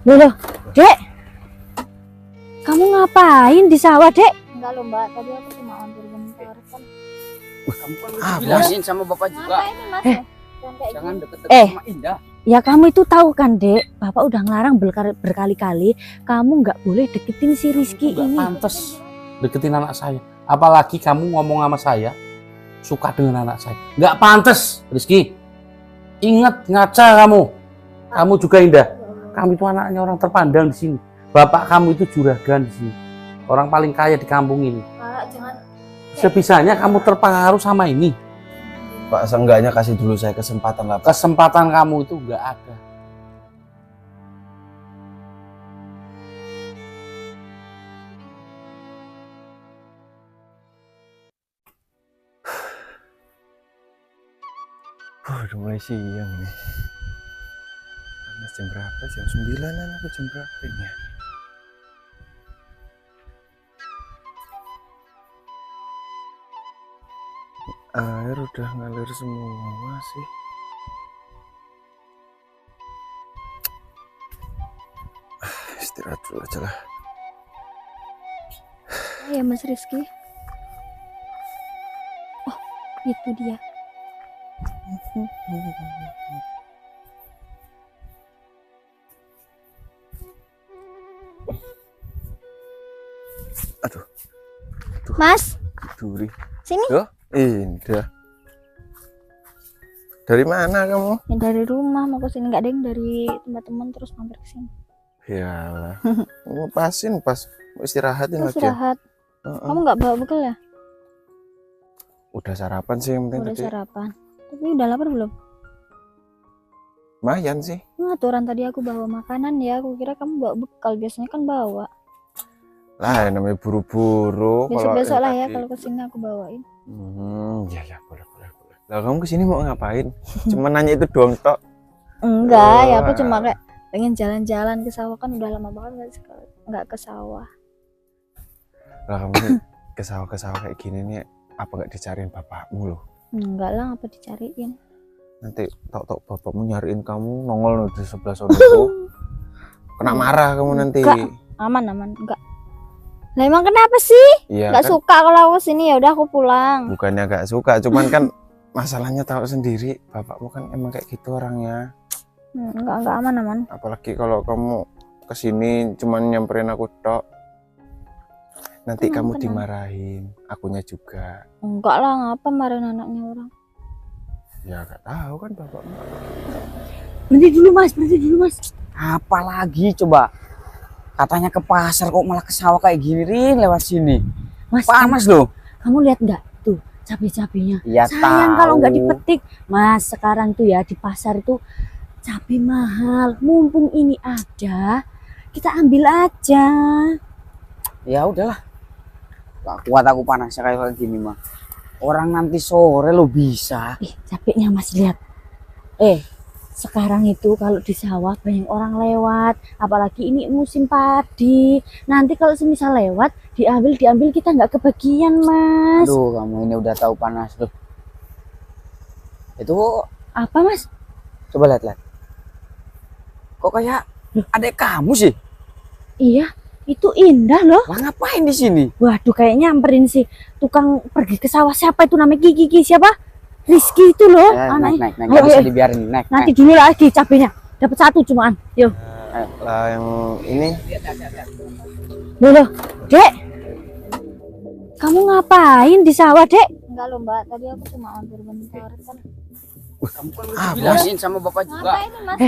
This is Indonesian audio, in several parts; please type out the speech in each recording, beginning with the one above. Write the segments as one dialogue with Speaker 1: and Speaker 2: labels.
Speaker 1: Loh, Dek. Kamu ngapain di sawah, Dek?
Speaker 2: Enggak loh Mbak, tadi aku cuma ambil bentar kan.
Speaker 3: Kamu kan bilangin sama bapak juga.
Speaker 2: Ngapain nih Mas?
Speaker 1: Eh.
Speaker 3: Jangan deket-deket
Speaker 1: Eh.
Speaker 3: sama Indah.
Speaker 1: Ya kamu itu tahu kan, Dek? Bapak udah ngelarang berkali-kali. Kamu nggak boleh deketin si Rizky
Speaker 4: Nggak
Speaker 1: ini.
Speaker 4: pantes deketin anak saya. Apalagi kamu ngomong sama saya suka dengan anak saya. Nggak pantes, Rizky. Ingat ngaca kamu. Kamu juga Indah. Kamu itu anaknya orang terpandang di sini. Bapak kamu itu juragan di sini. Orang paling kaya di kampung ini.
Speaker 2: Pak, jangan.
Speaker 4: Sebisanya kamu terpengaruh sama ini.
Speaker 5: Pak, seenggaknya kasih dulu saya kesempatan lah, Pak.
Speaker 4: Kesempatan kamu itu nggak ada.
Speaker 5: Udah mulai siang nih. Panas jam berapa? Jam 9-an aku jam berapa ini ya? Air udah ngalir semua sih. Istirahat dulu aja lah.
Speaker 2: Ya Mas Rizky. Oh, itu dia.
Speaker 5: Aduh,
Speaker 2: Mas,
Speaker 5: duri.
Speaker 2: sini.
Speaker 5: Yo, Indah. Dari mana kamu?
Speaker 2: Ya, dari rumah mau ke sini, nggak ada yang dari tempat teman terus mampir ke sini.
Speaker 5: Yalah. Mau pasin pas mau istirahatin
Speaker 2: Terus
Speaker 5: lagi. Ya?
Speaker 2: istirahat.
Speaker 5: Heeh.
Speaker 2: Kamu nggak bawa bekal ya?
Speaker 5: Udah sarapan sih yang penting
Speaker 2: Udah
Speaker 5: tadi.
Speaker 2: sarapan. Tapi udah lapar belum?
Speaker 5: Lumayan sih.
Speaker 2: Aturan tadi aku bawa makanan ya. Aku kira kamu bawa bekal. Biasanya kan bawa.
Speaker 5: Lah, yang namanya buru-buru.
Speaker 2: Besok-besok
Speaker 5: yang
Speaker 2: lah ya
Speaker 5: tadi-
Speaker 2: kalau ke sini aku bawain.
Speaker 5: Ya boleh. Lah kamu kesini mau ngapain? Cuma nanya itu doang tok.
Speaker 2: Enggak, ya aku cuma kayak pengen jalan-jalan ke sawah, kan udah lama banget nggak ke sawah.
Speaker 5: Lah kamu ke sawah kayak gini nih, apa nggak dicariin bapakmu loh?
Speaker 2: Enggak lah, apa dicariin.
Speaker 5: Nanti tok bapakmu nyariin kamu nongol di sebelah sana tuh. Kena marah kamu nanti.
Speaker 2: Enggak. Aman, enggak. Lah emang kenapa sih?
Speaker 5: Iya
Speaker 2: Enggak
Speaker 5: kan?
Speaker 2: suka kalau aku sini, ya udah aku pulang.
Speaker 5: Bukannya gak suka, cuman kan masalahnya tahu sendiri, bapakmu kan emang kayak gitu orangnya.
Speaker 2: Enggak aman.
Speaker 5: Apalagi kalau kamu kesini cuman nyamperin aku tok, nanti kamu
Speaker 2: Tenang.
Speaker 5: dimarahin, akunya juga.
Speaker 2: Enggak lah, ngapa marahin anaknya orang?
Speaker 5: Ya gak tahu kan bapakmu.
Speaker 1: Berhenti dulu, Mas.
Speaker 3: Apalagi coba. Katanya ke pasar kok malah ke sawah kayak gini, Rin, lewat sini.
Speaker 1: Mas,
Speaker 3: Panas loh.
Speaker 1: kamu lihat nggak tuh cabai-cabainya?
Speaker 3: Ya
Speaker 1: Sayang kalau nggak
Speaker 3: tahu.
Speaker 1: dipetik. Mas, sekarang tuh ya di pasar itu cabai mahal. Mumpung ini ada, kita ambil aja.
Speaker 3: Ya udahlah. Gak kuat aku panasnya kayak gini mah. Orang nanti sore lo bisa.
Speaker 1: Cabainya Mas lihat. Sekarang itu kalau di sawah banyak orang lewat, apalagi ini musim padi. Nanti kalau semisal lewat, diambil kita nggak kebagian, Mas.
Speaker 3: Aduh, kamu ini udah tahu panas tuh. Itu
Speaker 1: Apa, Mas?
Speaker 3: coba lihat. Kok kayak adek kamu sih?
Speaker 1: Iya, itu Indah loh.
Speaker 3: Lah ngapain di sini?
Speaker 1: Waduh, kayaknya nyamperin si tukang pergi ke sawah. Siapa itu namanya? Kiki siapa? Rizky itu loh, anaknya.
Speaker 3: Naik.
Speaker 1: Ayo,
Speaker 3: Gak bisa
Speaker 1: ayo.
Speaker 3: dibiarin. Naik.
Speaker 1: Nanti dulu lagi cabenya. Dapat satu cuman. Yo.
Speaker 5: Lah yang ini
Speaker 1: Loh, Dek. Kamu ngapain di sawah, Dek?
Speaker 2: Enggak loh Mbak, tadi aku cuma ambil bentar kan.
Speaker 3: Kamu kan udah bilangin sama bapak juga.
Speaker 2: Ngapain nih Mas?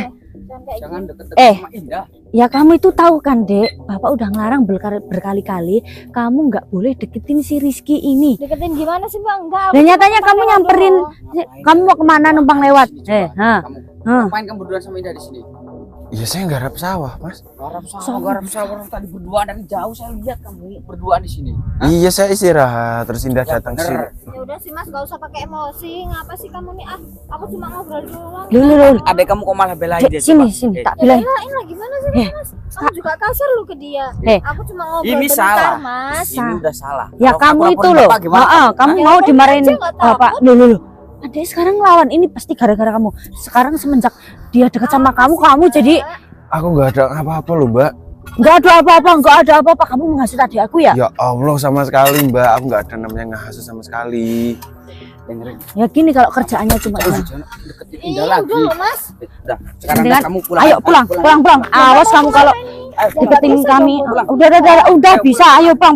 Speaker 2: Jangan kayak
Speaker 3: Jangan
Speaker 2: gini.
Speaker 3: deket-deket sama Indah.
Speaker 1: Ya kamu itu tahu kan, Dek? Bapak udah ngelarang berkali-kali. Kamu nggak boleh deketin si Rizky ini.
Speaker 2: Deketin gimana sih Bang? Enggak.
Speaker 1: Dan nyatanya kamu nyamperin. Kamu mau kemana numpang lewat?
Speaker 3: Coba, kamu
Speaker 1: Hah.
Speaker 3: ngapain kamu berdua sama Indah di sini?
Speaker 5: ya saya garap sawah, Mas.
Speaker 3: Garap sawah tadi berdua dari jauh saya lihat kamu berduaan di sini.
Speaker 5: Iya, saya istirahat terus Indah datang sini.
Speaker 2: Ya udah sih Mas, gak usah pakai emosi. Ngapa sih kamu nih? Aku cuma ngobrol doang.
Speaker 1: Loh.
Speaker 3: Adek kamu kok malah belain
Speaker 1: Dek,
Speaker 3: dia?
Speaker 1: sini,
Speaker 3: coba?
Speaker 1: tak bilang.
Speaker 2: Belain lah gimana sih Mas? Kamu juga kasar lu ke dia. Aku cuma ngobrol
Speaker 3: Ini
Speaker 2: bentar
Speaker 3: salah.
Speaker 2: Mas.
Speaker 3: Ini udah salah.
Speaker 1: Ya
Speaker 3: Kalau
Speaker 1: kamu
Speaker 3: aku
Speaker 1: itu
Speaker 3: laporin
Speaker 1: loh.
Speaker 3: bapak gimana?
Speaker 1: Kamu
Speaker 2: Ya,
Speaker 1: mau
Speaker 2: kan
Speaker 1: dimarahin
Speaker 2: aja nggak
Speaker 1: bapak.
Speaker 2: takut.
Speaker 1: Loh. Adek sekarang lawan ini pasti gara-gara kamu. Sekarang semenjak dia dekat sama kamu jadi
Speaker 5: Aku nggak ada apa-apa loh, Mbak.
Speaker 1: Nggak ada apa-apa, nggak ada apa-apa. Kamu menghasut adik aku ya?
Speaker 5: Ya Allah, sama sekali, Mbak. Aku nggak ada namanya ngehasut sama sekali.
Speaker 3: Dengerin.
Speaker 1: Ya gini kalau kerjaannya cuma ini.
Speaker 3: Deketin Indah lagi.
Speaker 2: Udah loh, Mas.
Speaker 3: Udah, sekarang
Speaker 1: Dengan-
Speaker 3: kamu pulang.
Speaker 1: Ayo pulang. Awas kamu kalau deketin kami. Udah bisa. Ayo pulang.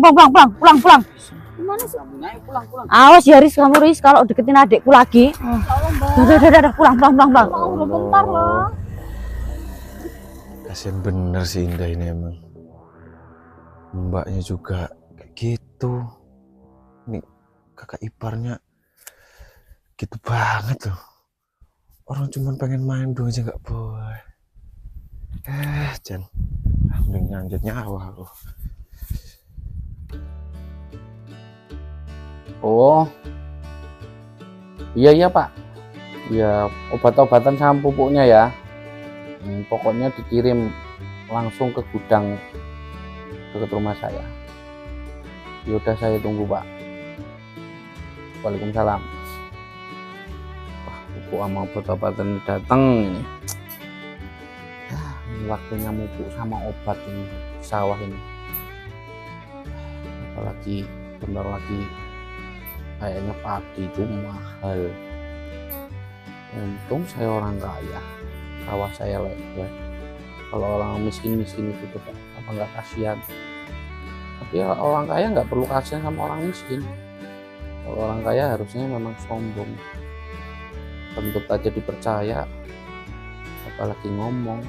Speaker 2: Gimana sih?
Speaker 3: Ayo pulang.
Speaker 1: Awas ya Riz, kamu Riz kalau deketin adikku lagi. Udah pulang.
Speaker 2: Udah bentar loh.
Speaker 5: Kasian bener sih Indah ini emang. Mbaknya juga kayak gitu. Nih kakak iparnya gitu banget loh. Orang cuma pengen main doang aja nggak boleh. Jan, mending nyanjut nyawa aku.
Speaker 4: Oh, iya Pak. Ya obat-obatan sama pupuknya ya. Pokoknya dikirim langsung ke gudang dekat rumah saya. Yaudah saya tunggu Pak. Waalaikumsalam. Wah, pupuk sama obat-obatan datang ini. Ini waktunya pupuk sama obat ini sawah ini. Apalagi bentar lagi kayaknya padi itu mahal. Untung saya orang kaya, sawah saya lebar. Kalau orang miskin itu coba apa nggak kasihan? Tapi ya, orang kaya nggak perlu kasihan sama orang miskin. Kalau orang kaya harusnya memang sombong, tentu aja dipercaya, apalagi ngomong.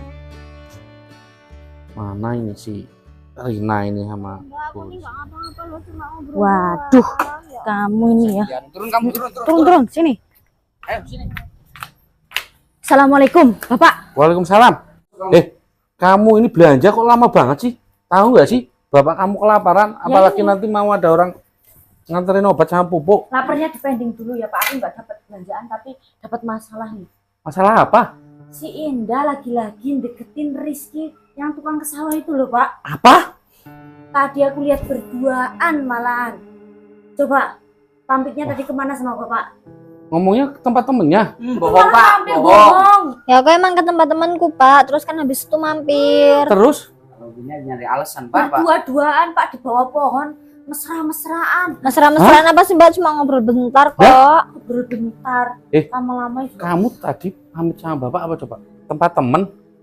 Speaker 4: Mana ini si Rina ini sama Boris?
Speaker 1: Waduh, kamu ini ya.
Speaker 3: Kamu turun.
Speaker 1: Turun sini.
Speaker 3: Ayo sini.
Speaker 1: Assalamualaikum, Bapak.
Speaker 4: Waalaikumsalam. Kamu ini belanja kok lama banget sih? Tahu nggak sih, bapak kamu kelaparan, apalagi nanti mau ada orang nganterin obat sama pupuk.
Speaker 1: Laparnya dipending dulu ya Pak. Aku nggak dapat belanjaan tapi dapat masalah nih.
Speaker 4: Masalah apa?
Speaker 1: Si Indah lagi-lagi deketin Rizky yang tukang ke sawah itu loh Pak.
Speaker 4: Apa?
Speaker 1: Tadi aku lihat berduaan malahan. Coba tampiknya tadi kemana sama Bapak?
Speaker 4: Ngomongnya ke tempat temennya.
Speaker 3: Bohong Pak.
Speaker 1: Tampil
Speaker 3: Bohong.
Speaker 1: bohong.
Speaker 2: Ya aku emang ke tempat temanku, Pak. Terus kan habis itu mampir.
Speaker 4: Terus?
Speaker 3: Kalau gini nyari alasan Pak.
Speaker 1: Berdua-duaan Pak di bawah pohon. Mesra-mesraan.
Speaker 2: Mesra-mesraan apa sih, Mbak? Cuma ngobrol bentar kok.
Speaker 1: Ngobrol bentar. Lama-lama itu.
Speaker 4: Kamu tadi pamit sama bapak apa coba? Tempat temen?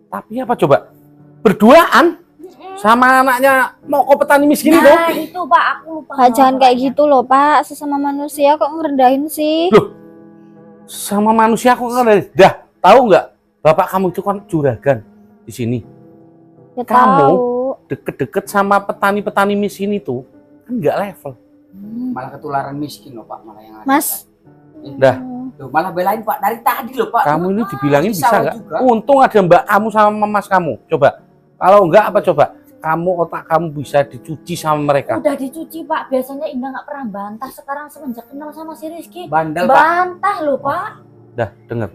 Speaker 4: Tapi apa coba? Berduaan? Sama anaknya mau petani miskin itu?
Speaker 1: Nah itu Pak, aku lupa.
Speaker 2: Pak, jangan kayak gitu loh, Pak. Sesama manusia kok ngerendahin sih.
Speaker 4: Loh, sama manusia aku kan dah tahu nggak? Bapak kamu itu kan juragan di sini.
Speaker 2: Ya
Speaker 4: Kamu?
Speaker 2: tahu.
Speaker 4: Deket-deket sama petani-petani miskin itu kan nggak level.
Speaker 3: Malah ketularan miskin loh Pak, malah yang ada.
Speaker 2: Mas.
Speaker 4: Dah.
Speaker 3: Loh, malah belain Pak dari tadi loh Pak.
Speaker 4: Kamu ini dibilangin
Speaker 3: Di
Speaker 4: bisa
Speaker 3: sawah
Speaker 4: nggak?
Speaker 3: juga.
Speaker 4: Untung ada mbak kamu sama mas kamu. Coba. Kalau enggak apa coba? Kamu otak kamu bisa dicuci sama mereka.
Speaker 1: Udah dicuci Pak, biasanya Indah nggak pernah bantah. Sekarang semenjak kenal sama si Rizky,
Speaker 3: Bandel Pak.
Speaker 1: bantah loh Pak.
Speaker 4: Dah denger.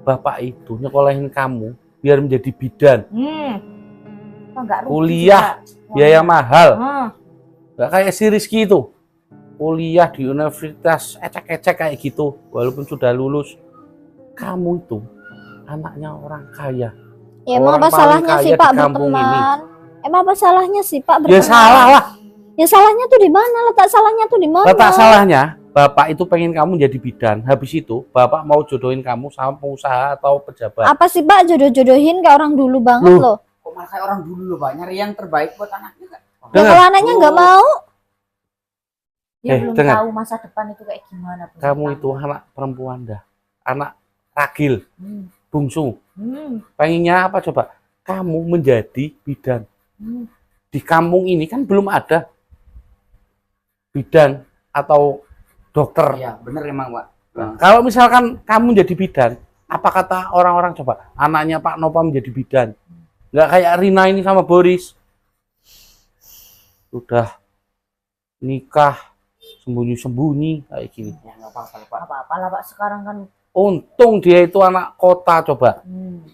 Speaker 4: Bapak itu nyekolahin kamu biar menjadi bidan.
Speaker 1: Kok nggak rugi
Speaker 4: Kuliah,
Speaker 1: juga?
Speaker 4: biaya mahal.
Speaker 1: Hmm.
Speaker 4: Nggak kayak si Rizky itu. Kuliah di universitas ecek-ecek kayak gitu. Walaupun sudah lulus. Kamu itu anaknya orang kaya.
Speaker 2: Ya emang
Speaker 4: Orang
Speaker 2: apa
Speaker 4: paling
Speaker 2: salahnya
Speaker 4: kaya
Speaker 2: sih,
Speaker 4: di
Speaker 2: Pak,
Speaker 4: kampung
Speaker 2: berteman? Emang apa salahnya sih, Pak,
Speaker 4: Ya
Speaker 2: berteman?
Speaker 4: salah lah.
Speaker 2: Ya salahnya tuh di mana? Letak salahnya tuh di mana?
Speaker 4: Letak salahnya, bapak itu pengen kamu jadi bidan. Habis itu, bapak mau jodohin kamu sama pengusaha atau pejabat.
Speaker 2: Apa sih, Pak, jodoh-jodohin kayak orang dulu banget
Speaker 4: Loh.
Speaker 2: loh.
Speaker 3: Kok malah kayak orang dulu loh Pak, nyari yang terbaik buat anaknya kan.
Speaker 2: Ya
Speaker 4: Dengar.
Speaker 2: kalau anaknya nggak mau,
Speaker 1: Dia belum
Speaker 4: dengar.
Speaker 1: tahu masa depan itu kayak gimana. belum
Speaker 4: Kamu
Speaker 1: tahu.
Speaker 4: itu anak perempuan dah. Anak ragil,
Speaker 1: Hmm.
Speaker 4: bungsu.
Speaker 1: Hmm.
Speaker 4: Pengennya apa coba? Kamu menjadi bidan.
Speaker 1: Hmm.
Speaker 4: Di kampung ini kan belum ada bidan atau dokter.
Speaker 3: Iya, bener emang Pak.
Speaker 4: Nah, kalau misalkan kamu jadi bidan, apa kata orang-orang coba? Anaknya Pak Nova menjadi bidan. Nggak kayak Rina ini sama Boris. Sudah nikah sembunyi-sembunyi kayak gini.
Speaker 3: Ya nggak apa-apa Pak.
Speaker 1: Apa-apa lah Pak, sekarang kan.
Speaker 4: Untung dia itu anak kota coba.
Speaker 1: Hmm.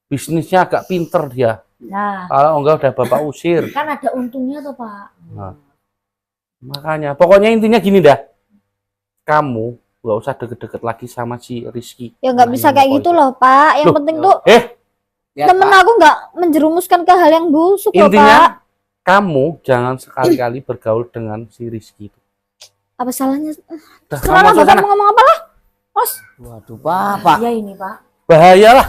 Speaker 4: Bisnisnya agak pinter dia.
Speaker 1: Nah,
Speaker 4: Kalau enggak udah bapak usir.
Speaker 1: kan ada untungnya tuh Pak.
Speaker 4: Makanya, pokoknya intinya gini dah. Kamu nggak usah deket-deket lagi sama si Rizky.
Speaker 2: ya nggak bisa kayak gitu loh, Pak. Yang
Speaker 4: Loh.
Speaker 2: penting tuh
Speaker 3: Ya,
Speaker 2: Temen
Speaker 3: Pak.
Speaker 2: aku nggak menjerumuskan ke hal yang busuk loh, Pak.
Speaker 4: Intinya kamu jangan sekali-kali bergaul dengan si Rizky itu.
Speaker 2: Apa salahnya?
Speaker 4: Udah, kamu
Speaker 2: Serahlah
Speaker 4: masuk
Speaker 2: Bapak
Speaker 4: sana.
Speaker 2: mau ngomong apa lah? Mas,
Speaker 3: Waduh, Pak.
Speaker 1: Iya ini Pak.
Speaker 4: Bahayalah.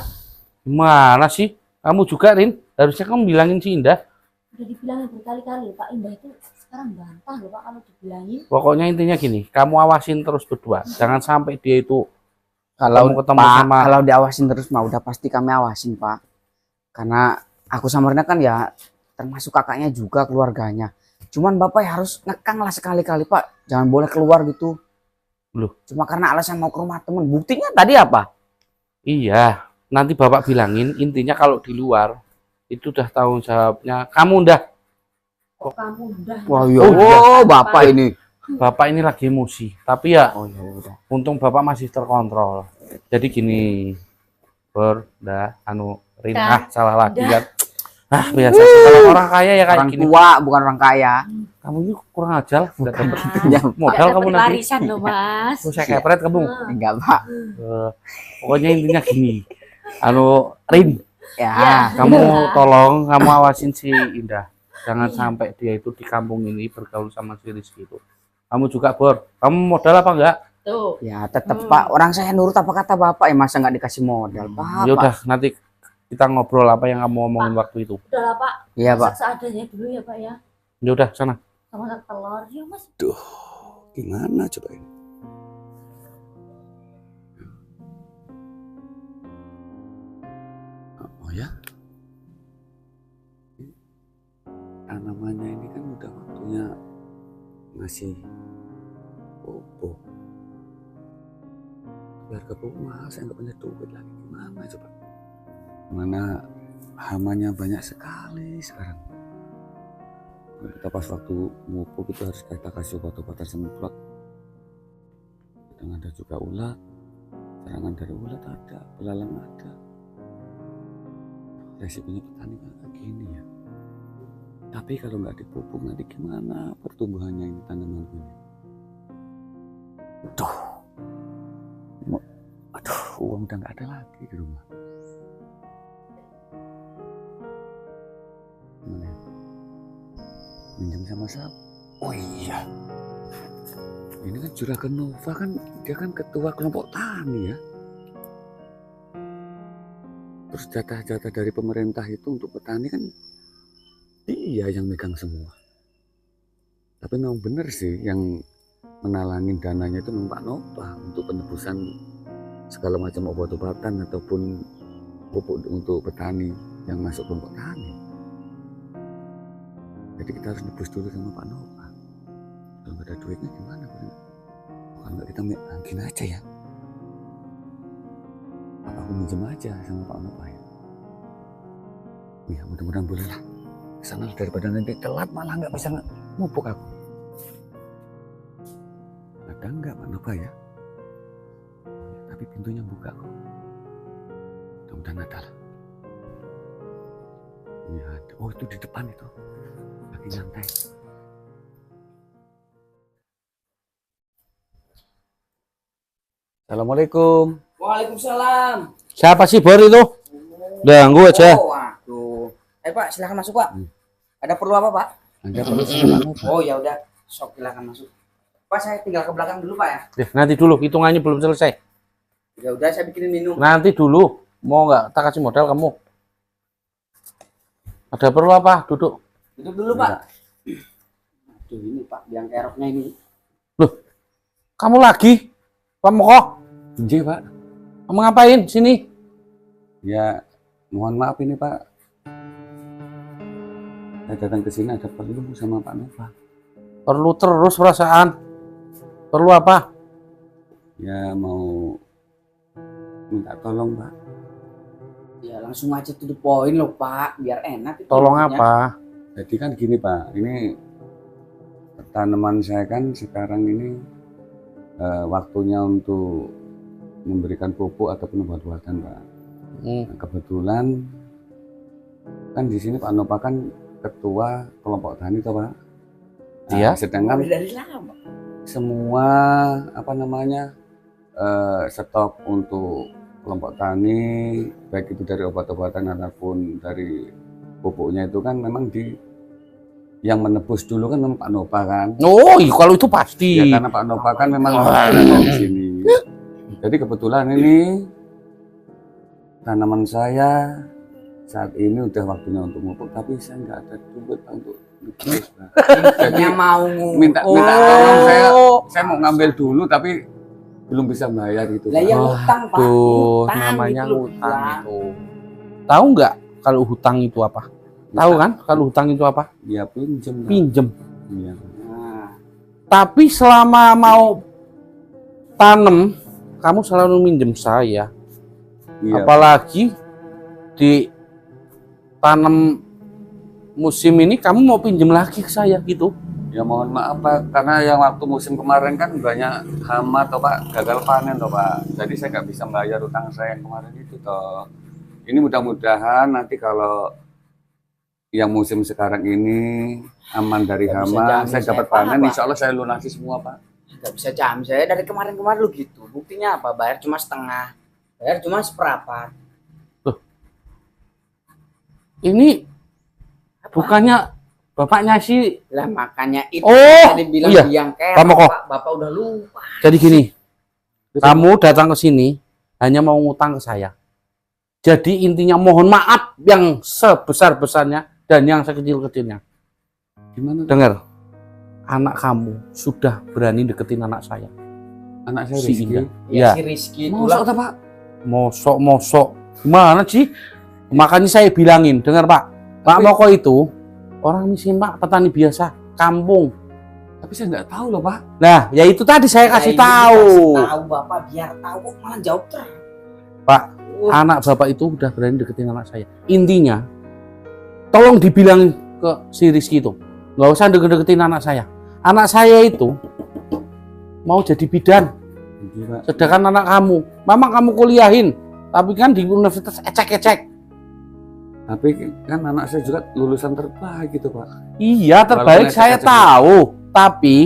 Speaker 4: Gimana sih? Kamu juga, Rin. Harusnya kamu bilangin si Indah.
Speaker 1: Udah dibilangin berkali-kali Pak, Indah itu sekarang bantah loh Pak kalau dibilangin.
Speaker 4: Pokoknya intinya gini, kamu awasin terus berdua. Jangan sampai dia itu
Speaker 3: Kalau
Speaker 4: kamu ketemu
Speaker 3: Pak,
Speaker 4: sama
Speaker 3: kalau diawasin terus mah udah pasti kami awasin, Pak. Karena aku sama Rina kan ya termasuk kakaknya juga keluarganya. Cuman Bapak ya harus ngekang lah sekali-kali, Pak. Jangan boleh keluar gitu.
Speaker 4: Loh.
Speaker 3: Cuma karena alasan mau ke rumah temen. Buktinya tadi apa?
Speaker 4: Iya, nanti Bapak bilangin intinya kalau di luar itu udah tanggung jawabnya kamu udah.
Speaker 1: Kok kamu udah?
Speaker 3: Wah, iya.
Speaker 4: Oh,
Speaker 3: Oh, Bapak ini.
Speaker 4: Bapak ini lagi emosi, tapi ya
Speaker 3: Oh, ya udah.
Speaker 4: untung Bapak masih terkontrol. Jadi gini, Rin, salah lagi kan. Ah, biasa sih kalau orang kaya ya kayak
Speaker 3: Orang
Speaker 4: gini.
Speaker 3: tua bukan orang kaya.
Speaker 4: Kamu ini kurang ajar, nggak dapet
Speaker 3: Ya,
Speaker 4: modal kamu nanti.
Speaker 1: Warisan loh Mas.
Speaker 4: Terus saya kepret kamu.
Speaker 3: enggak, Pak.
Speaker 4: Pokoknya intinya gini, Rin,
Speaker 3: Ya.
Speaker 4: kamu tolong kamu awasin si Indah. Jangan sampai dia itu di kampung ini bergaul sama si Rizky itu. Kamu juga, Bor. Kamu modal apa enggak?
Speaker 1: Tuh.
Speaker 3: Ya, tetap Pak. Orang saya nurut apa kata Bapak ya, masa nggak dikasih modal, Pak.
Speaker 4: Ya udah, nanti kita ngobrol apa yang kamu omongin waktu itu.
Speaker 1: Udah lah Pak.
Speaker 3: Iya, Pak.
Speaker 1: Masak seadanya dulu ya Pak ya.
Speaker 4: Ya udah, sana.
Speaker 1: Sama telur. Yuk Mas.
Speaker 6: Gimana coba ini? Oh ya? Namanya ini kan udah waktunya ngasih pupuk. Harga pupuk mahal, saya nggak punya duit lagi. Gimana coba? Mana hamanya banyak sekali sekarang. Kita pas waktu pupuk itu harus kita kasih obat-obatan semprot. Kadang ada juga ulat, serangan dari ulat ada, belalang ada. Resikonya petani kan kayak gini ya. Tapi kalau nggak dipupuk nanti gimana pertumbuhannya ini tanaman ini? Aduh, uang udah nggak ada lagi di rumah. Gimana ya? Minjem sama siapa? Oh iya. Ini kan Juragan Nova kan, dia kan ketua kelompok tani ya. Terus jatah-jatah dari pemerintah itu untuk petani kan dia yang megang semua. Tapi memang benar sih yang menalangin dananya itu memang Pak Nova untuk penebusan segala macam obat-obatan ataupun pupuk untuk petani yang masuk kelompok tani. Jadi kita harus nebus dulu sama Pak Nova. Kalau nggak ada duitnya gimana? Kalau nggak kita gini aja ya. Apa aku minjem aja sama Pak Nova ya? Ya mudah-mudahan boleh lah. Kesana daripada nanti telat malah nggak bisa mupuk aku. Ada nggak Pak Nova ya? Tapi pintunya buka kok. Mudah-mudahan ada lah. Ini ada. Oh itu di depan itu. Lagi nyantai. Assalamualaikum.
Speaker 3: Waalaikumsalam.
Speaker 4: Siapa sih Bor itu? Ganggu aja.
Speaker 3: Oh, waduh. Pak, silakan masuk, Pak. Ada perlu apa, Pak?
Speaker 6: Anda perlu sama Pak Nova.
Speaker 3: Oh, ya udah. Sok silakan masuk. Pak, saya tinggal ke belakang dulu, Pak ya.
Speaker 4: Nanti dulu, hitungannya belum selesai.
Speaker 3: Ya udah, saya bikinin minum.
Speaker 4: Nanti dulu. Mau nggak tak kasih modal kamu? Ada perlu apa? Duduk.
Speaker 3: Duduk dulu, Pak. Aduh, ini Pak, biang keroknya ini.
Speaker 4: Kamu lagi? Pak Moko?
Speaker 6: Iya, Pak.
Speaker 4: Kamu ngapain sini?
Speaker 6: Ya, mohon maaf ini, Pak. Saya datang ke sini ada perlu sama Pak Nova.
Speaker 4: Perlu terus perasaan. Perlu apa?
Speaker 6: Ya, mau minta tolong, Pak.
Speaker 3: Ya, langsung aja to the point loh, Pak. Biar enak itu.
Speaker 4: Tolong
Speaker 3: maksudnya.
Speaker 4: apa?
Speaker 6: Jadi kan gini, Pak. Ini tanaman saya kan sekarang ini waktunya untuk memberikan pupuk ataupun obat-obatan, Pak. Nah, kebetulan kan di sini Pak Nova kan ketua kelompok tani toh, Pak. Nah,
Speaker 4: Iya.
Speaker 6: sedangkan
Speaker 3: Dari lama.
Speaker 6: semua apa namanya stok untuk kelompok tani, baik itu dari obat-obatan ataupun dari pupuknya itu kan memang yang menebus dulu kan memang Pak Nova kan.
Speaker 4: Oh, iya, kalau itu pasti.
Speaker 6: Ya karena Pak Nova kan memang ada di sini. Jadi kebetulan ini tanaman saya saat ini udah waktunya untuk pupuk, tapi saya nggak ada duit Pak, untuk nebus, Pak. Jadi
Speaker 3: mau
Speaker 6: minta tolong, saya mau ngambil dulu tapi belum bisa bayar gitu.
Speaker 3: Lah yang utang Pak.
Speaker 4: Tuh,
Speaker 3: Utang
Speaker 4: namanya
Speaker 3: itu loh,
Speaker 4: hutang
Speaker 3: Pak.
Speaker 4: itu. Tahu nggak kalau hutang itu apa? Tahu kan kalau hutang itu apa?
Speaker 6: Ya pinjem. Pak.
Speaker 4: Pinjem.
Speaker 6: Iya.
Speaker 3: Nah,
Speaker 4: Tapi selama mau tanam, kamu selalu minjem saya.
Speaker 6: Iya.
Speaker 4: Apalagi di tanam musim ini kamu mau pinjem lagi ke saya gitu.
Speaker 6: Ya mohon maaf Pak, karena yang waktu musim kemarin kan banyak hama toh Pak, gagal panen toh Pak. Jadi saya nggak bisa bayar utang saya yang kemarin itu toh. Ini mudah-mudahan nanti kalau yang musim sekarang ini aman dari
Speaker 3: Nggak bisa
Speaker 6: hama,
Speaker 3: jamin
Speaker 6: saya
Speaker 3: saya,
Speaker 6: dapat
Speaker 3: Pak,
Speaker 6: panen,
Speaker 3: Pak.
Speaker 6: insya Allah saya lunasi semua Pak.
Speaker 3: nggak bisa jamin saya dari kemarin-kemarin lu gitu. Buktinya apa? Bayar cuma setengah. Bayar cuma seperempat.
Speaker 4: Ini bukannya bapaknya sih.
Speaker 3: Lah makanya itu
Speaker 4: Oh,
Speaker 3: tadi bilang
Speaker 4: iya.
Speaker 3: biang kerok,
Speaker 4: Pak Moko.
Speaker 3: Pak. Bapak udah lupa.
Speaker 4: Jadi gini, kamu datang ke sini hanya mau ngutang ke saya. Jadi intinya mohon maaf yang sebesar-besarnya dan yang sekecil-kecilnya.
Speaker 6: Gimana?
Speaker 4: Dengar, anak kamu sudah berani deketin anak saya.
Speaker 6: Anak saya
Speaker 4: Si
Speaker 6: Rizky.
Speaker 4: Indah.
Speaker 3: Ya,
Speaker 4: Ya,
Speaker 3: si Rizky
Speaker 6: Mau
Speaker 3: itulah.
Speaker 6: apa Pak?
Speaker 4: mosok. Gimana sih? Makanya saya bilangin, dengar Pak, Pak
Speaker 6: Tapi-
Speaker 4: Moko itu orang miskin Pak, petani biasa, kampung.
Speaker 6: Tapi saya nggak tahu loh Pak.
Speaker 4: Nah, ya itu tadi saya kasih
Speaker 3: Nah, ini
Speaker 4: tahu.
Speaker 3: dikasih tahu Bapak biar tahu kok malah jawab terus.
Speaker 4: Pak, anak bapak itu udah berani deketin anak saya. Intinya, tolong dibilangin ke si Rizky itu, nggak usah deket-deketin anak saya. Anak saya itu mau jadi bidan,
Speaker 6: Iya, Pak.
Speaker 4: sedangkan anak kamu, memang kamu kuliahin, tapi kan di universitas ecek-ecek.
Speaker 6: Tapi kan anak saya juga lulusan terbaik gitu Pak.
Speaker 4: Iya, terbaik
Speaker 6: Walaupun
Speaker 4: saya
Speaker 6: ecek-ecek.
Speaker 4: tahu, tapi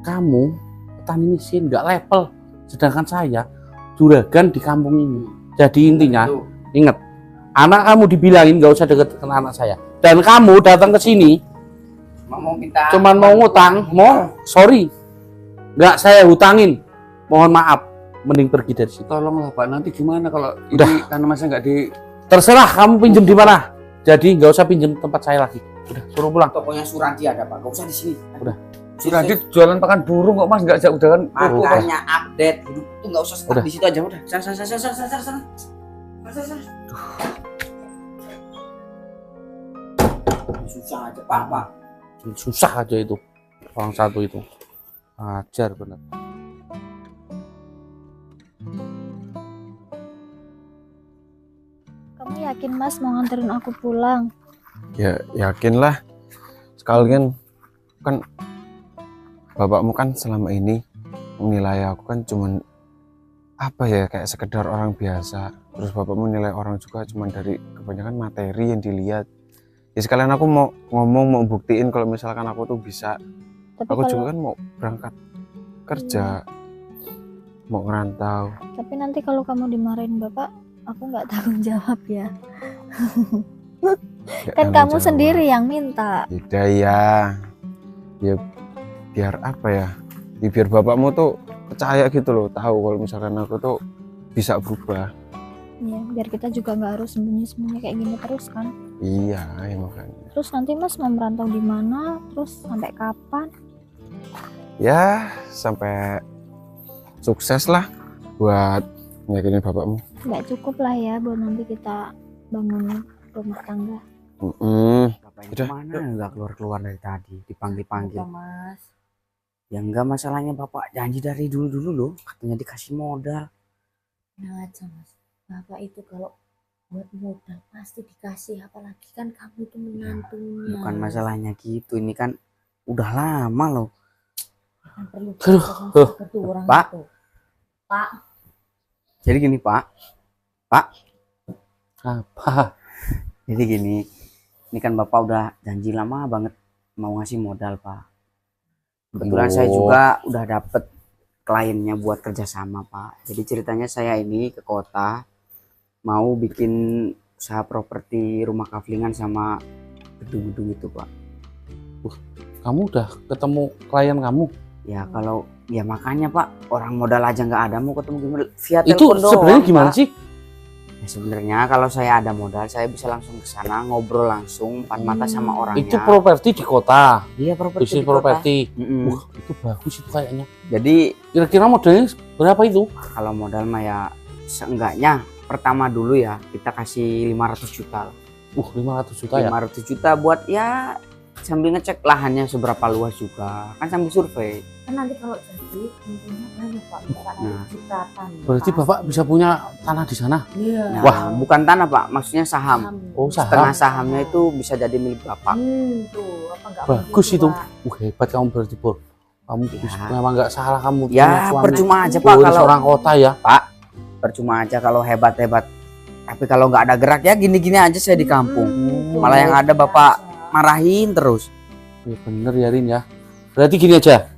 Speaker 4: kamu petani miskin, nggak level, sedangkan saya juragan di kampung ini. Jadi intinya,
Speaker 3: Tuh.
Speaker 4: ingat, anak kamu dibilangin nggak usah deket dengan anak saya. Dan kamu datang ke sini,
Speaker 3: mau minta
Speaker 4: cuman mau ngutang, sorry, nggak saya hutangin. Mohon maaf, mending pergi dari sini.
Speaker 6: Tolonglah Pak, nanti gimana kalau
Speaker 4: Udah.
Speaker 6: ini tanaman saya nggak di...
Speaker 4: Terserah kamu pinjem di mana. Jadi nggak usah pinjem tempat saya lagi. Udah, suruh pulang.
Speaker 3: Pokoknya Suradi ada Pak, gak usah di sini.
Speaker 4: Udah.
Speaker 6: Suradi jualan pakan burung kok Mas, nggak jauh dengan...
Speaker 3: Makanya update hidup itu nggak usah stuck
Speaker 4: Udah.
Speaker 3: di situ aja udah. Sana. Susah aja Pak.
Speaker 4: Susah aja itu orang satu itu. Ajar bener.
Speaker 2: Kamu yakin Mas mau nganterin aku pulang?
Speaker 5: Ya yakin lah. Sekalian kan bapakmu kan selama ini menilai aku kan cuman apa ya, kayak sekedar orang biasa. Terus bapakmu menilai orang juga cuman dari kebanyakan materi yang dilihat. Ya sekalian aku mau ngomong, mau buktiin kalau misalkan aku tuh bisa.
Speaker 2: Tapi
Speaker 5: Aku
Speaker 2: kalau
Speaker 5: juga kan mau berangkat kerja, mau ngerantau.
Speaker 2: tapi nanti kalau kamu dimarahin bapak, aku nggak tanggung jawab ya.
Speaker 5: Nggak
Speaker 2: Kan
Speaker 5: tanggung
Speaker 2: kamu
Speaker 5: jawab.
Speaker 2: sendiri yang minta.
Speaker 5: Tidak ya, ya biar apa ya, ya biar bapakmu tuh percaya gitu loh, tahu kalau misalkan aku tuh bisa berubah.
Speaker 2: Ya, biar kita juga nggak harus sembunyi-sembunyi kayak gini terus kan.
Speaker 5: Iya, ya makanya.
Speaker 2: Terus nanti Mas mau merantau di mana? Terus sampai kapan?
Speaker 5: Ya sampai sukses lah buat yakinin bapakmu.
Speaker 2: Nggak cukup lah ya buat nanti kita bangun rumah tangga.
Speaker 3: Bapaknya
Speaker 5: Udah,
Speaker 3: kemana? Nggak keluar dari tadi, dipanggil-panggil.
Speaker 1: Apa, Mas?
Speaker 3: Ya enggak, masalahnya Bapak janji dari dulu loh, katanya dikasih modal.
Speaker 1: Tenang aja Mas. Bapak itu kalau buat modal pasti dikasih, apalagi kan kamu itu menantunya.
Speaker 3: Bukan masalahnya gitu, ini kan udah lama loh.
Speaker 1: Kan perlu
Speaker 4: Aduh,
Speaker 1: sabar tuh orang
Speaker 3: Pak.
Speaker 1: itu. Pak,
Speaker 3: Jadi gini Pak,
Speaker 4: Apa?
Speaker 3: jadi gini, ini kan Bapak udah janji lama banget mau ngasih modal Pak. Kebetulan saya
Speaker 4: Oh.
Speaker 3: juga udah dapet kliennya buat kerjasama Pak. Jadi ceritanya saya ini ke kota mau bikin usaha properti rumah kaflingan sama gedung-gedung itu Pak.
Speaker 4: Kamu udah ketemu klien kamu?
Speaker 3: Ya kalau ya makanya Pak, orang modal aja nggak ada mau ketemu gimana? Via
Speaker 4: Itu
Speaker 3: telepon doang,
Speaker 4: sebenarnya gimana
Speaker 3: Pak.
Speaker 4: sih?
Speaker 3: Ya, sebenarnya kalau saya ada modal saya bisa langsung ke sana ngobrol langsung empat mata sama orangnya.
Speaker 4: Itu properti di kota,
Speaker 3: Iya properti
Speaker 4: bisnis
Speaker 3: di kota.
Speaker 4: properti.
Speaker 3: Mm-mm.
Speaker 4: Wah, itu bagus itu kayaknya.
Speaker 3: Jadi
Speaker 4: Kira-kira modalnya berapa itu?
Speaker 3: kalau modal mah ya seenggaknya pertama dulu ya kita kasih 500 juta lah.
Speaker 4: 500 juta ya?
Speaker 3: 500 juta buat ya sambil ngecek lahannya seberapa luas juga kan sambil survei.
Speaker 1: Kan nanti kalau jadi untungnya banyak Pak, bisa
Speaker 3: Nah.
Speaker 1: nanti cipratan.
Speaker 4: Berarti Bapak bisa punya tanah di sana?
Speaker 1: Iya.
Speaker 3: Nah,
Speaker 4: Wah.
Speaker 3: bukan tanah Pak, maksudnya saham.
Speaker 4: Oh,
Speaker 3: Setengah
Speaker 4: saham.
Speaker 3: sahamnya itu bisa jadi milik Bapak.
Speaker 1: Tuh, apa enggak
Speaker 4: Bagus
Speaker 1: begitu,
Speaker 4: itu.
Speaker 1: Pak?
Speaker 4: Hebat kamu berarti, Pur. Kamu memang nggak salah kamu
Speaker 3: Ya
Speaker 4: punya suami.
Speaker 3: percuma aja Pak
Speaker 4: Boris
Speaker 3: kalau
Speaker 4: orang kota ya.
Speaker 3: percuma aja kalau hebat-hebat. Tapi kalau nggak ada gerak ya gini-gini aja saya di kampung. Malah yang ada Bapak marahin terus.
Speaker 4: Ya bener ya Rin ya. Berarti gini aja.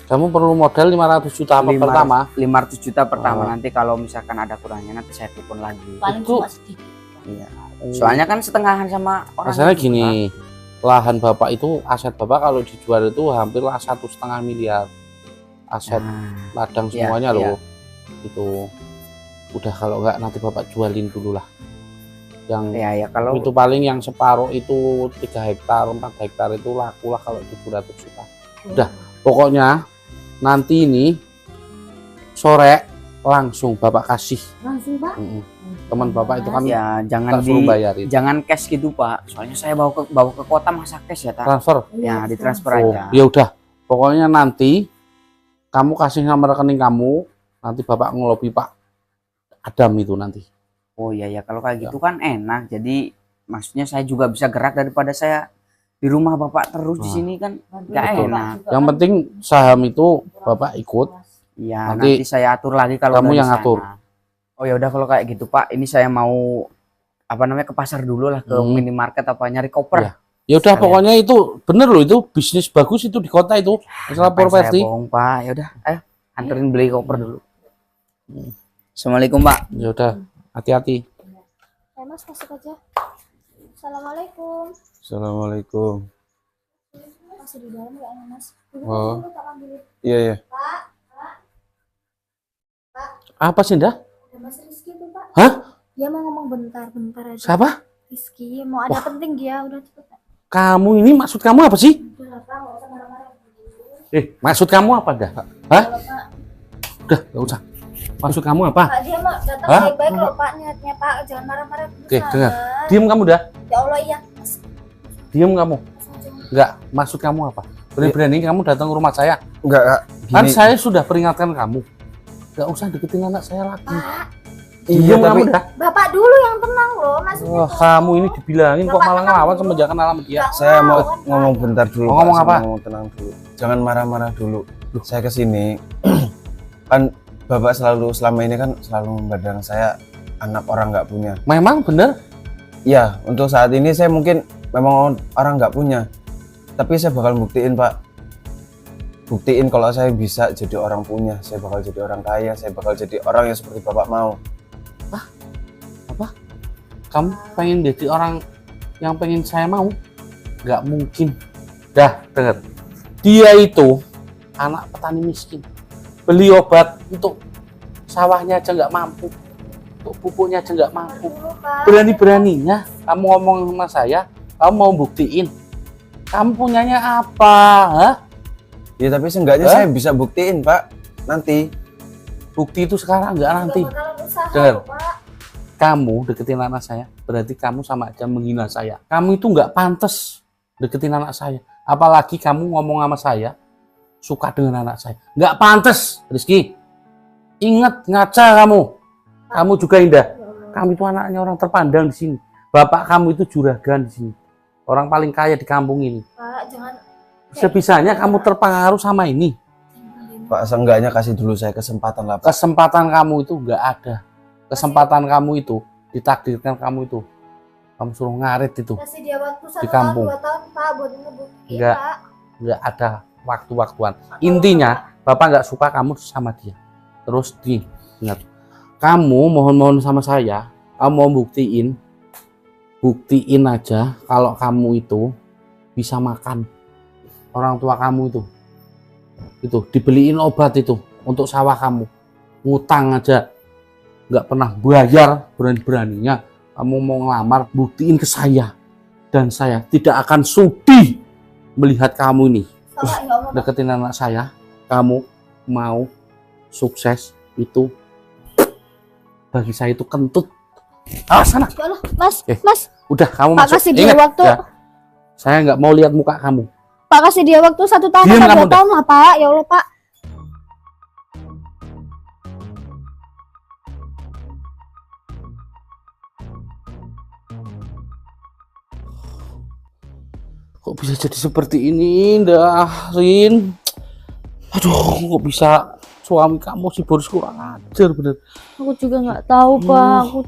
Speaker 4: Kamu perlu modal 500 juta apa
Speaker 3: 500
Speaker 4: pertama?
Speaker 3: 500 juta pertama,
Speaker 4: Oh.
Speaker 3: nanti kalau misalkan ada kurangnya nanti saya telepon lagi.
Speaker 1: Paling
Speaker 4: Itu-
Speaker 1: cuma sedikit.
Speaker 3: Iya. Soalnya kan setengahan sama orang.
Speaker 4: Masalahnya
Speaker 3: itu,
Speaker 4: gini, lahan Bapak itu, aset Bapak kalau dijual itu hampirlah 1,5 miliar.
Speaker 3: Pak.
Speaker 4: Aset
Speaker 3: Nah,
Speaker 4: ladang
Speaker 3: iya,
Speaker 4: semuanya
Speaker 3: iya.
Speaker 4: loh. Itu udah, kalau nggak nanti Bapak jualin dulu lah. Yang
Speaker 3: ya kalau
Speaker 4: itu paling yang separuh itu 3 hektar, 4 hektar itu laku lah kalau 700 juta. Udah, pokoknya nanti ini sore langsung Bapak kasih.
Speaker 1: Langsung Pak.
Speaker 4: Teman Bapak itu kan
Speaker 3: ya jangan
Speaker 4: tak suruh
Speaker 3: di
Speaker 4: bayarin.
Speaker 3: jangan cash gitu Pak. Soalnya saya bawa ke kota masa cash ya tak.
Speaker 4: Transfer.
Speaker 3: Ya ditransfer
Speaker 4: Oh,
Speaker 3: aja.
Speaker 4: ya udah. Pokoknya nanti kamu kasih nomor rekening kamu, nanti Bapak ngelobi Pak Adam itu nanti.
Speaker 3: Oh iya ya kalau kayak
Speaker 4: Ya.
Speaker 3: gitu kan enak. Jadi maksudnya saya juga bisa gerak daripada saya di rumah Bapak terus di
Speaker 4: Nah.
Speaker 3: sini kan.
Speaker 1: Bantu
Speaker 3: Nggak
Speaker 1: Bapak
Speaker 3: enak.
Speaker 1: juga
Speaker 4: Yang
Speaker 1: kan
Speaker 4: penting saham itu Bapak ikut.
Speaker 3: Iya
Speaker 4: Nanti
Speaker 3: nanti saya atur lagi kalau
Speaker 4: kamu
Speaker 3: udah di
Speaker 4: yang
Speaker 3: sana.
Speaker 4: atur.
Speaker 3: Oh ya udah kalau kayak gitu Pak, ini saya mau apa namanya ke pasar dulu lah ke minimarket apa nyari koper.
Speaker 4: Ya. Ya udah,
Speaker 3: Sekalian.
Speaker 4: pokoknya itu bener loh, itu bisnis bagus itu di kota itu. Masalah
Speaker 3: Ngapain saya
Speaker 4: properti.
Speaker 3: bohong Pak. Ya udah, ayo anterin beli koper dulu. Assalamualaikum Pak.
Speaker 4: Ya udah, hati-hati.
Speaker 2: Mas masuk aja. Assalamualaikum.
Speaker 5: Assalamualaikum.
Speaker 2: Masih di dalam nggak ya Mas?
Speaker 5: Oh.
Speaker 2: Dulu tak ambil.
Speaker 5: Iya ya.
Speaker 4: Apa sih, Dah?
Speaker 2: Ada Mas Rizky tuh Pak.
Speaker 4: Hah?
Speaker 2: Dia mau ngomong bentar aja.
Speaker 4: Siapa?
Speaker 2: Rizky mau ada penting dia udah cepet.
Speaker 4: Kamu ini maksud kamu apa sih?
Speaker 2: Udah lah Pak, nggak usah marah-marah.
Speaker 4: Maksud kamu apa, Dah? Hah? Udah, nggak usah. Maksud kamu apa?
Speaker 2: Pak dia mau datang
Speaker 4: Hah?
Speaker 2: baik-baik loh Pak, niatnya Pak, jangan marah-marah dulu.
Speaker 4: Oke,
Speaker 2: sabar.
Speaker 4: dengar. Diam kamu, Dah.
Speaker 2: Ya Allah iya. Mas,
Speaker 4: Diam kamu.
Speaker 2: jangan.
Speaker 4: Enggak, maksud kamu apa? Berani-berani kamu datang ke rumah saya.
Speaker 5: Enggak, Kak.
Speaker 4: Kan
Speaker 5: Gini.
Speaker 4: saya sudah peringatkan kamu. Nggak usah deketin anak saya lagi.
Speaker 2: Pak,
Speaker 5: Iya,
Speaker 4: Diam kamu,
Speaker 5: tapi
Speaker 4: Dah.
Speaker 2: Bapak dulu yang tenang loh, maksudnya.
Speaker 4: Wah, kamu ini dibilangin kok malah ngelawan semenjak kenal sama dia.
Speaker 5: saya mau ngomong bentar dulu.
Speaker 4: Mau
Speaker 5: Pak.
Speaker 4: ngomong
Speaker 5: Saya
Speaker 4: apa?
Speaker 5: Ngomong tenang dulu. Jangan marah-marah dulu. Saya kesini kan Bapak selama ini kan selalu memandang saya anak orang nggak punya.
Speaker 4: Memang bener.
Speaker 5: Ya, untuk saat ini saya mungkin memang orang nggak punya. Tapi saya bakal buktiin, Pak. Buktiin kalau saya bisa jadi orang punya. Saya bakal jadi orang kaya. Saya bakal jadi orang yang seperti Bapak mau.
Speaker 4: Kamu pengen jadi orang yang pengen saya mau? Nggak mungkin. Dah, denger. Dia itu anak petani miskin. Beli obat untuk sawahnya aja nggak mampu. Untuk pupuknya aja nggak mampu.
Speaker 2: Dulu Pak.
Speaker 4: Berani-beraninya kamu ngomong sama saya, kamu mau buktiin. Kamu punyanya apa? Hah?
Speaker 5: Ya, tapi seenggaknya
Speaker 4: Hah?
Speaker 5: saya bisa buktiin, Pak. Nanti.
Speaker 4: Bukti itu sekarang nggak nanti.
Speaker 2: Nggak bakalan usaha
Speaker 4: Dengar.
Speaker 2: loh, Pak.
Speaker 4: Kamu deketin anak saya, berarti kamu sama aja menghina saya. Kamu itu nggak pantas deketin anak saya. Apalagi kamu ngomong sama saya, suka dengan anak saya. Nggak pantas, Rizky. Ingat, ngaca kamu. Kamu juga Indah. Kamu itu anaknya orang terpandang di sini. Bapak kamu itu juragan di sini. Orang paling kaya di kampung ini.
Speaker 2: Pak, jangan.
Speaker 4: Sebisanya kamu terpengaruh sama ini.
Speaker 5: Pak, seenggaknya kasih dulu saya kesempatan lah, Pak.
Speaker 4: Kesempatan kamu itu nggak ada. Kesempatan kamu itu ditakdirkan kamu itu. Kamu suruh ngarit itu.
Speaker 2: Kasih dia waktu 1
Speaker 4: Di
Speaker 2: tahun,
Speaker 4: kampung.
Speaker 2: 2 tahun Pak buat ngebuktiin
Speaker 4: Nggak.
Speaker 2: Pak.
Speaker 4: Nggak ada waktu-waktuan. Intinya Bapak nggak suka kamu sama dia. Terus ingat, kamu mohon-mohon sama saya, kamu mau buktiin aja kalau kamu itu bisa makan orang tua kamu itu dibeliin obat itu untuk sawah kamu, ngutang aja nggak pernah bayar, berani-beraninya kamu mau ngelamar, buktiin ke saya, dan saya tidak akan sudi melihat kamu ini deketin anak saya. Kamu mau sukses itu bagi saya itu kentut. Sana.
Speaker 2: Ya Allah, Mas,
Speaker 4: Eh,
Speaker 2: Mas,
Speaker 4: Udah kamu
Speaker 2: Pak
Speaker 4: masuk.
Speaker 2: kasih dia
Speaker 4: Ingat,
Speaker 2: waktu.
Speaker 4: ya, saya nggak mau lihat muka kamu.
Speaker 2: Pak kasih dia waktu 1 tahun
Speaker 4: Diam
Speaker 2: atau
Speaker 4: kamu
Speaker 2: 2 tahun lah, Pak. Ya Allah, Pak.
Speaker 4: Kok bisa jadi seperti ini, Indah, Rin? Aduh, kok bisa suami kamu si Boris kurang ajar bener.
Speaker 1: Aku juga nggak tahu, Pak. Aku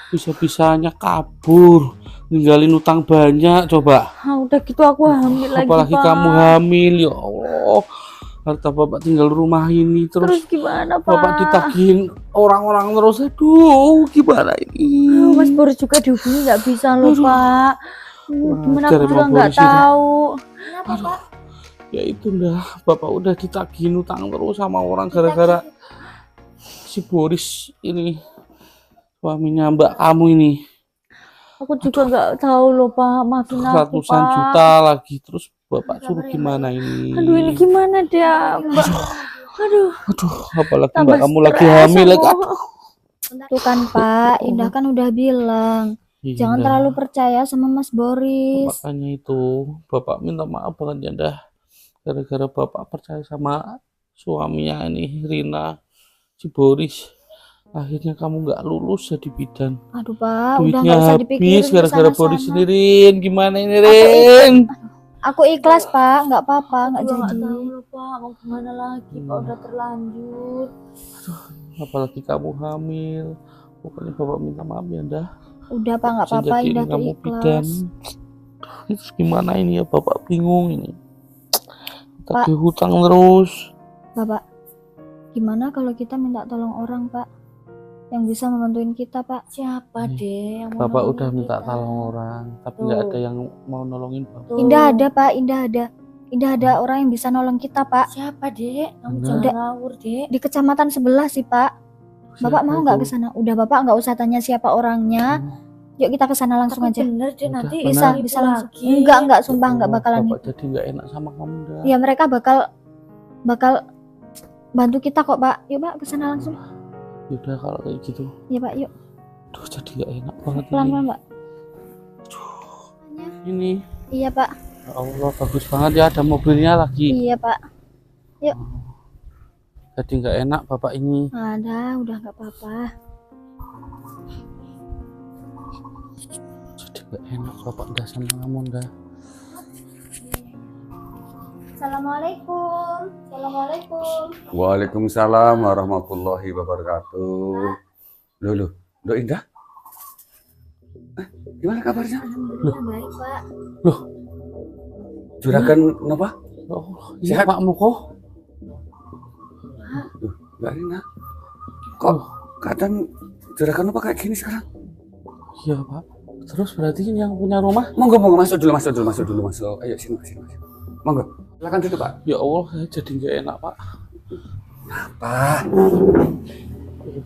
Speaker 4: Bisa-bisanya kabur, ninggalin utang banyak, coba.
Speaker 1: udah gitu aku hamil lagi,
Speaker 4: Apalagi
Speaker 1: Pak.
Speaker 4: kamu hamil, ya Allah. Harta bapak tinggal rumah ini
Speaker 1: Terus
Speaker 4: terus
Speaker 1: gimana, Pak?
Speaker 4: bapak ditagihin orang-orang terus. Aduh, gimana ini?
Speaker 1: Mas Boris juga dihubungi nggak bisa loh,
Speaker 4: Aduh.
Speaker 1: Pak. Gimana
Speaker 4: Wajar
Speaker 1: aku juga
Speaker 4: emang
Speaker 1: nggak
Speaker 4: Boris ini.
Speaker 1: tahu.
Speaker 2: Kenapa, Pak?
Speaker 4: Ya itu dah, bapak udah ditagihin utang terus sama orang gara-gara si Boris ini, suaminya mbak kamu ini.
Speaker 1: Aku juga nggak tahu loh, Pak. Maafin aku,
Speaker 4: Ratusan
Speaker 1: Pak.
Speaker 4: juta lagi, terus bapak suruh gimana ini?
Speaker 1: Aduh, ini gimana dia, Mbak? Aduh,
Speaker 4: Aduh, apalagi
Speaker 1: tambah
Speaker 4: mbak kamu lagi
Speaker 1: stres
Speaker 4: hamil lagi.
Speaker 1: aku.
Speaker 4: Aduh.
Speaker 2: Tuh kan, Pak. Indah kan udah bilang. Jangan
Speaker 4: Iya,
Speaker 2: terlalu percaya sama Mas Boris.
Speaker 4: makanya itu bapak minta maaf banget ya dah, gara-gara bapak percaya sama suaminya ini Rina, si Boris, akhirnya kamu nggak lulus jadi bidan.
Speaker 2: Aduh, Pak. Udah
Speaker 4: Duitnya
Speaker 2: nggak usah dipikirin
Speaker 4: habis gara-gara
Speaker 2: kesana-sana.
Speaker 4: Boris ini, Rin. Gimana ini, Rin?
Speaker 2: Aku ikhlas, Pak. Nggak apa-apa. Nggak
Speaker 1: Aku nggak
Speaker 2: jadi.
Speaker 1: tahu loh, Pak. Mau gimana lagi, Pak? Udah terlanjur.
Speaker 4: Apalagi kamu hamil. Pokoknya bapak minta maaf ya dah,
Speaker 2: Udah, Pak. Nggak apa-apa.
Speaker 4: jadiin
Speaker 2: Indah tuh
Speaker 4: kamu bidan.
Speaker 2: ikhlas.
Speaker 4: Terus gimana ini ya, bapak bingung ini.
Speaker 2: Pak.
Speaker 4: Tagih hutang terus.
Speaker 2: Bapak, gimana kalau kita minta tolong orang, Pak? Yang bisa membantuin kita, Pak?
Speaker 1: Siapa, Dek? Yang mau
Speaker 4: Bapak
Speaker 1: nolongin
Speaker 4: udah minta
Speaker 1: kita?
Speaker 4: tolong orang, tapi nggak
Speaker 1: Tuh.
Speaker 4: ada yang mau nolongin bapak.
Speaker 1: Tuh.
Speaker 2: Indah ada, Pak. Indah ada. Indah ada orang yang bisa nolong kita, Pak.
Speaker 1: Siapa, Dek? Kamu
Speaker 4: Bener.
Speaker 1: jangan
Speaker 2: Udah.
Speaker 1: ngawur, Dek.
Speaker 2: Di kecamatan sebelah sih, Pak. Bapak
Speaker 4: Siapa
Speaker 2: mau nggak
Speaker 4: itu?
Speaker 2: ke sana? Udah, Bapak nggak usah tanya siapa orangnya. Yuk kita ke sana langsung
Speaker 1: Tapi
Speaker 2: aja.
Speaker 1: bener, Dek.
Speaker 4: Udah,
Speaker 1: Nanti
Speaker 4: bener.
Speaker 2: Bisa,
Speaker 1: nipu
Speaker 2: bisa langsung.
Speaker 1: lagi.
Speaker 2: Enggak, sumpah nggak
Speaker 4: Oh,
Speaker 2: bakalan
Speaker 4: bapak
Speaker 2: nipu.
Speaker 4: jadi nggak enak sama kamu dah.
Speaker 2: Ya mereka bakal bantu kita kok, Pak. Yuk, Pak, ke sana langsung.
Speaker 4: Yaudah kalau kayak gitu,
Speaker 2: Ya, Pak, yuk.
Speaker 4: aduh jadi nggak enak banget ini.
Speaker 2: Pelan-pelan, Pak.
Speaker 4: Ini,
Speaker 2: Iya, Pak.
Speaker 4: ya Allah bagus banget ya, ada mobilnya lagi.
Speaker 2: Iya, Pak.
Speaker 4: Jadi nggak enak bapak ini.
Speaker 2: Ada, udah nggak apa-apa.
Speaker 4: Jadi nggak enak bapak dah sama kamu dah.
Speaker 2: Assalamualaikum. Assalamualaikum.
Speaker 6: Waalaikumsalam warahmatullahi wabarakatuh. Loh, Indah? Gimana kabarnya?
Speaker 2: Alhamdulillah baik, Pak.
Speaker 6: Juragan kenapa?
Speaker 4: Oh,
Speaker 6: Sehat?
Speaker 4: iya Pak Muko.
Speaker 6: Mbak Rina. Kok keadaan juragan apa kayak gini sekarang?
Speaker 4: Iya Pak. Terus berarti yang punya rumah?
Speaker 6: Monggo, masuk dulu. Ayo sini. Monggo. Silakan duduk, Pak.
Speaker 4: Ya Allah, saya jadi nggak enak Pak.
Speaker 6: Pak.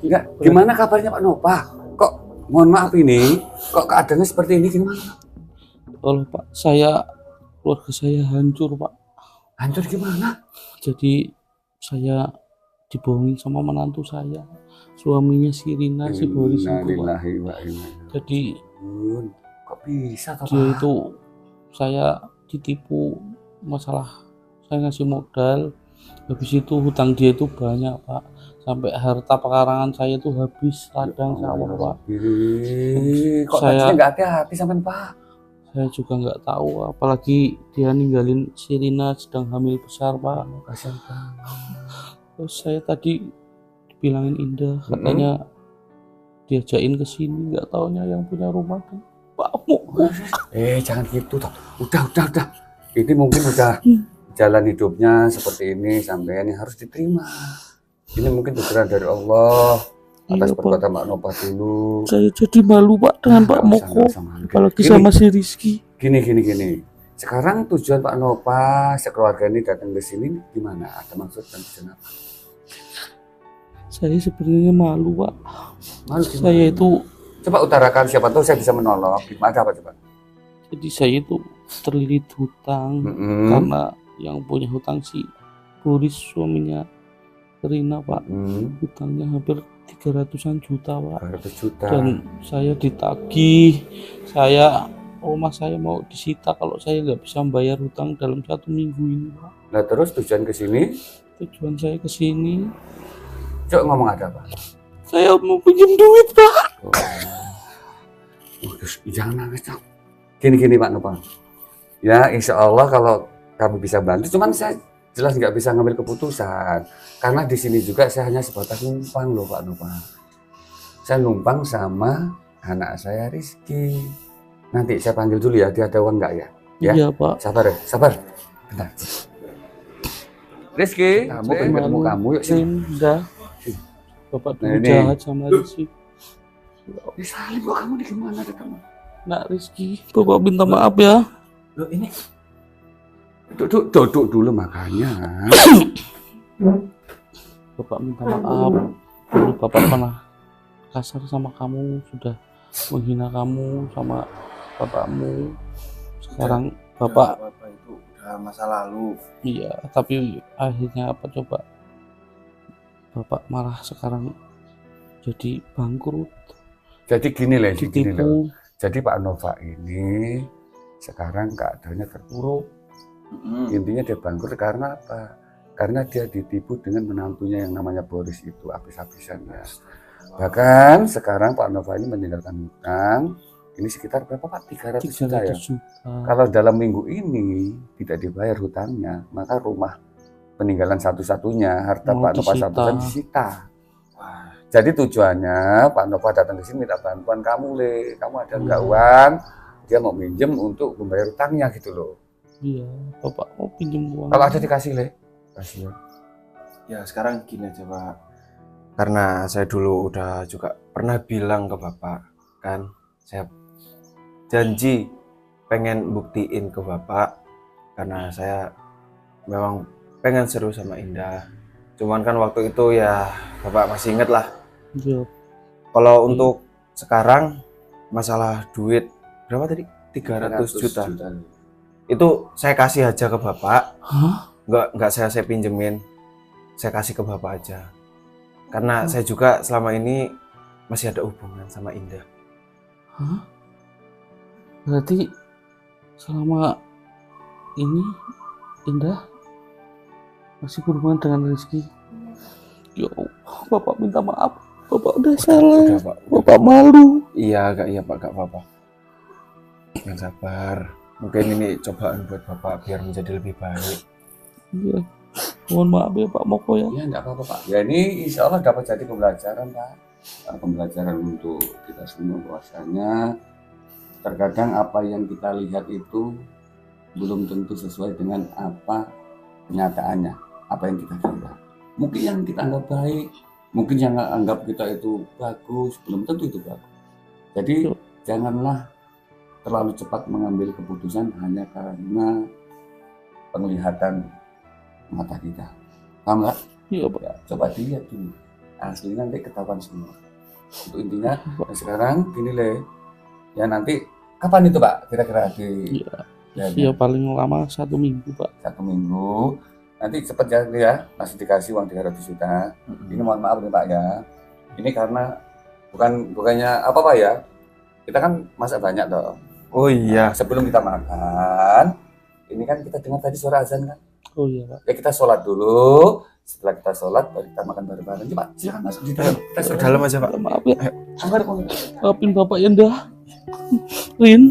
Speaker 6: Enggak, gimana kabarnya Pak Nopa? Kok mohon maaf ini, kok keadaannya seperti ini gimana?
Speaker 4: Kalau Pak, keluarga saya hancur Pak.
Speaker 6: Hancur gimana?
Speaker 4: Jadi saya dibohongin sama menantu saya, suaminya si Rina, si Boris itu Pak.
Speaker 6: Innalillahi wa inna ilaihi
Speaker 4: Jadi
Speaker 6: raji'un. Kok bisa toh,
Speaker 4: dia
Speaker 6: Pak?
Speaker 4: itu, saya ditipu masalah saya ngasih modal, habis itu hutang dia itu banyak Pak, sampai harta pekarangan saya itu habis ladang sawah Pak.
Speaker 6: Kok
Speaker 4: Saya-
Speaker 6: tadinya nggak hati-hati sampean, Pak?
Speaker 4: Saya juga nggak tahu, apalagi dia ninggalin si Rina sedang hamil besar Pak.
Speaker 6: Kasihan, Pak.
Speaker 4: Terus saya tadi dibilangin Indah, katanya diajakin ke sini, nggak taunya yang punya rumah kan Pak Muko.
Speaker 6: Jangan gitu toh. Udah. Ini mungkin udah jalan hidupnya seperti ini sampai ini harus diterima. Ini mungkin teguran dari Allah atas
Speaker 4: Iya, Pak.
Speaker 6: perbuatan Pak Nova dulu.
Speaker 4: Saya jadi malu Pak dengan Pak
Speaker 6: Nggak usah,
Speaker 4: Moko,
Speaker 6: nggak usah malu.
Speaker 4: apalagi
Speaker 6: Gini,
Speaker 4: sama si Rizky.
Speaker 6: gini. Sekarang tujuan Pak Nova sekeluarga ini datang ke sini gimana? Ada maksud dan tujuan apa?
Speaker 4: Saya sebenarnya malu Pak.
Speaker 6: Malu gimana?
Speaker 4: Saya itu,
Speaker 6: Coba utarakan, siapa tahu saya bisa menolong. Gimana apa coba?
Speaker 4: jadi saya itu terlilit hutang
Speaker 6: Mm-mm.
Speaker 4: karena yang punya hutang si Boris suaminya Rina Pak.
Speaker 6: Mm.
Speaker 4: Hutangnya hampir 300-an juta Pak.
Speaker 6: 200 juta.
Speaker 4: Dan saya ditagih, rumah saya mau disita kalau saya nggak bisa membayar hutang dalam 1 minggu ini Pak.
Speaker 6: Nah terus tujuan ke sini,
Speaker 4: Tujuan saya ke sini,
Speaker 6: coba ngomong ada apa?
Speaker 4: saya mau pinjam duit Pak.
Speaker 6: Terus jangan nangis dong. Gini Pak Nova. Ya insya Allah kalau kami bisa bantu, cuman saya jelas nggak bisa ngambil keputusan karena di sini juga saya hanya sebatas numpang loh Pak Nova. Saya numpang sama anak saya Rizky. Nanti saya panggil dulu ya, dia ada uang nggak ya? Ya.
Speaker 4: Iya Pak.
Speaker 6: Sabar ya, sabar. Bentar. Rizky, kamu pengen ketemu kamu yuk sini.
Speaker 4: Rinda. Bapak dulu
Speaker 6: Nah, ini.
Speaker 4: jahat sama Rizky.
Speaker 6: Ini Salim kok kamu di gimana deh kamu?
Speaker 4: Nak Rizky, Bapak minta maaf ya.
Speaker 6: Loh ini duduk dulu makanya.
Speaker 4: Bapak minta maaf. Dulu Bapak pernah kasar sama kamu, sudah menghina kamu sama bapakmu. Sekarang Bapak,
Speaker 5: Bapak itu udah masa lalu.
Speaker 4: iya, tapi akhirnya apa coba? Bapak malah sekarang jadi bangkrut,
Speaker 6: Jadi gini loh, gini loh.
Speaker 4: ditipu.
Speaker 6: Jadi Pak Nova ini sekarang keadaannya terpuruk. Intinya dia bangkrut karena apa? Karena dia ditipu dengan menantunya yang namanya Boris itu habis-habisan ya. Bahkan sekarang Pak Nova ini meninggalkan hutang. Ini sekitar berapa Pak? 300 juta ya.
Speaker 4: 300 juta.
Speaker 6: Kalau dalam minggu ini tidak dibayar hutangnya, maka rumah peninggalan satu-satunya harta
Speaker 4: Mau
Speaker 6: Pak Nova
Speaker 4: disita.
Speaker 6: satu kan disita. Jadi tujuannya Pak Nova datang ke sini minta bantuan kamu, Le. Kamu ada nggak uang? Dia mau minjem untuk membayar hutangnya gitu loh.
Speaker 4: Iya, Bapak mau pinjam uang.
Speaker 6: Kalau ada dikasih, Le. Kasih ya.
Speaker 5: Ya sekarang gini aja Pak. Karena saya dulu udah juga pernah bilang ke Bapak, kan saya janji pengen buktiin ke Bapak karena saya memang pengen seru sama Indah. Cuman kan waktu itu ya Bapak masih inget lah.
Speaker 4: Iya,
Speaker 5: Kalau untuk sekarang masalah duit berapa tadi? 300 juta. Itu saya kasih aja ke Bapak.
Speaker 4: hah?
Speaker 5: Enggak saya pinjemin. Saya kasih ke Bapak aja. Karena saya juga selama ini masih ada hubungan sama Indah.
Speaker 4: Hah? Berarti selama ini Indah masih berhubungan dengan Rizky? Ya Allah, Bapak minta maaf. Bapak udah salah.
Speaker 5: Udah, Pak.
Speaker 4: Bapak malu.
Speaker 5: Iya Pak, gak apa-apa. Yang sabar. Mungkin ini cobaan buat Bapak biar menjadi lebih baik.
Speaker 4: Iya. Mohon maaf ya Pak Moko ya.
Speaker 6: Ya enggak apa-apa Pak. Ya ini insya Allah dapat jadi pembelajaran Pak. Pembelajaran untuk kita semua bahwasanya terkadang apa yang kita lihat itu belum tentu sesuai dengan apa kenyataannya, apa yang kita kira. Mungkin yang kita anggap baik, mungkin yang anggap kita itu bagus, belum tentu itu bagus. Jadi janganlah terlalu cepat mengambil keputusan hanya karena penglihatan mata kita. Paham nggak?
Speaker 4: Iya Pak.
Speaker 6: Ya, coba dilihat dulu. Aslinya nanti ketahuan semua. Untuk intinya, nah sekarang gini Le. Ya nanti kapan itu Pak? Kira-kira di
Speaker 4: Iya.
Speaker 6: ya,
Speaker 4: Iya paling lama 1 minggu Pak.
Speaker 6: 1 minggu. Nanti cepet ya, masih dikasih uang 300 juta. Ini mohon maaf nih Pak ya. Ini karena bukannya apa Pak ya. Kita kan masak banyak dong.
Speaker 5: Oh iya.
Speaker 6: Sebelum kita makan, ini kan kita dengar tadi suara azan kan.
Speaker 4: Oh iya Pak.
Speaker 6: Ya kita sholat dulu. Setelah kita sholat, baru kita makan bareng-bareng. Coba silakan masuk di dalam. Kita
Speaker 5: Ke dalam aja Pak.
Speaker 4: Minta maaf ya.
Speaker 6: Sabar kok.
Speaker 4: Maafin Bapak ya Indah. Rin.